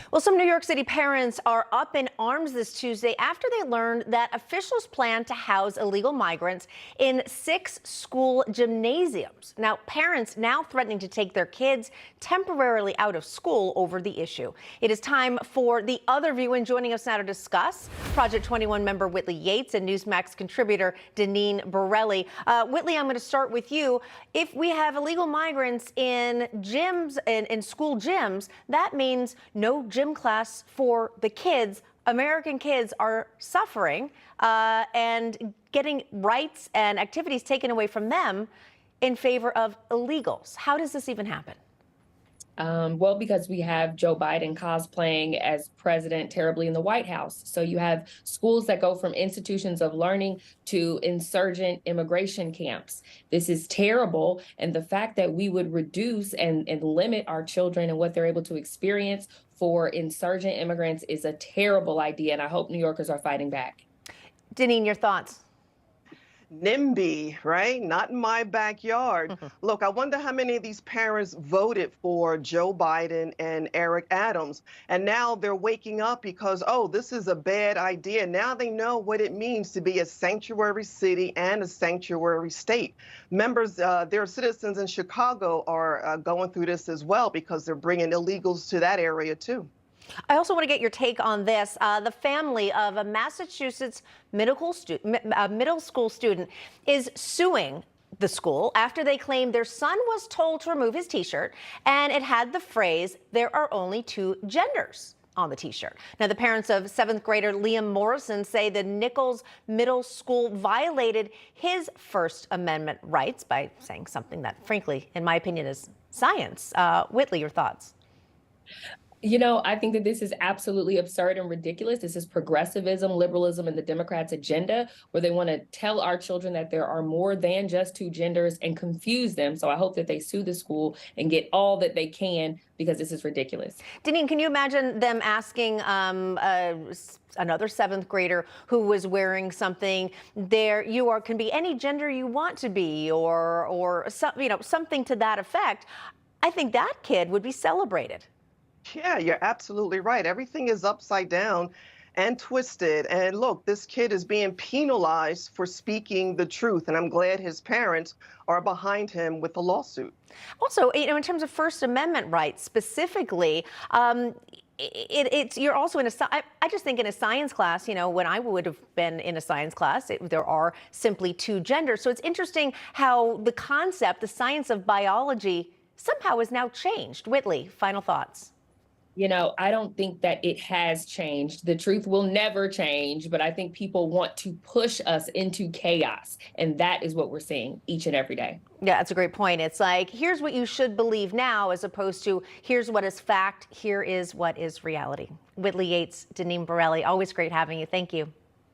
Well, some New York City parents are up in arms this Tuesday after they learned that officials plan to house illegal migrants in 6 school gymnasiums. Now, parents now threatening to take their kids temporarily out of school over the issue. It is time for The Other View, and joining us now to discuss, Project 21 member Whitley Yates and Newsmax contributor Deneen Borelli. Whitley, I'm going to start with you. If we have illegal migrants in gyms, in school gyms, that means no gym class for the kids. American kids are suffering and getting rights and activities taken away from them in favor of illegals. How does this even happen? Well, because we have Joe Biden cosplaying as president terribly in the White House. So you have schools that go from institutions of learning to insurgent immigration camps. This is terrible. And the fact that we would reduce and limit our children and what they're able to experience for insurgent immigrants is a terrible idea. And I hope New Yorkers are fighting back. Deneen, your thoughts? NIMBY, right? Not in my backyard. Look, I wonder how many of these parents voted for Joe Biden and Eric Adams. And now they're waking up because, oh, this is a bad idea. Now they know what it means to be a sanctuary city and a sanctuary state. Members, their citizens in Chicago are going through this as well because they're bringing illegals to that area, too. I also want to get your take on this. The family of a Massachusetts middle school student is suing the school after they claim their son was told to remove his T-shirt, and it had the phrase, "There are only 2 genders." on the T-shirt. Now, the parents of 7th grader Liam Morrison say the Nichols Middle School violated his First Amendment rights by saying something that, frankly, in my opinion, is science. Whitley, your thoughts? You know, I think that this is absolutely absurd and ridiculous. This is progressivism, liberalism, and the Democrats' agenda, where they want to tell our children that there are more than just 2 genders and confuse them. So I hope that they sue the school and get all that they can, because this is ridiculous. Deneen, can you imagine them asking another 7th grader who was wearing something, there you are, can be any gender you want to be, or something to that effect? I think that kid would be celebrated. Yeah, you're absolutely right. Everything is upside down and twisted. And look, this kid is being penalized for speaking the truth. And I'm glad his parents are behind him with the lawsuit. Also, in terms of First Amendment rights specifically, you're also in I just think in a science class, when I would have been in a science class, there are simply 2 genders. So it's interesting how the concept, the science of biology, somehow has now changed. Whitley, final thoughts. You know, I don't think that it has changed. The truth will never change, but I think people want to push us into chaos. And that is what we're seeing each and every day. Yeah, that's a great point. It's like, here's what you should believe now, as opposed to here's what is fact, here is what is reality. Whitley Yates, Deneen Borelli, always great having you. Thank you.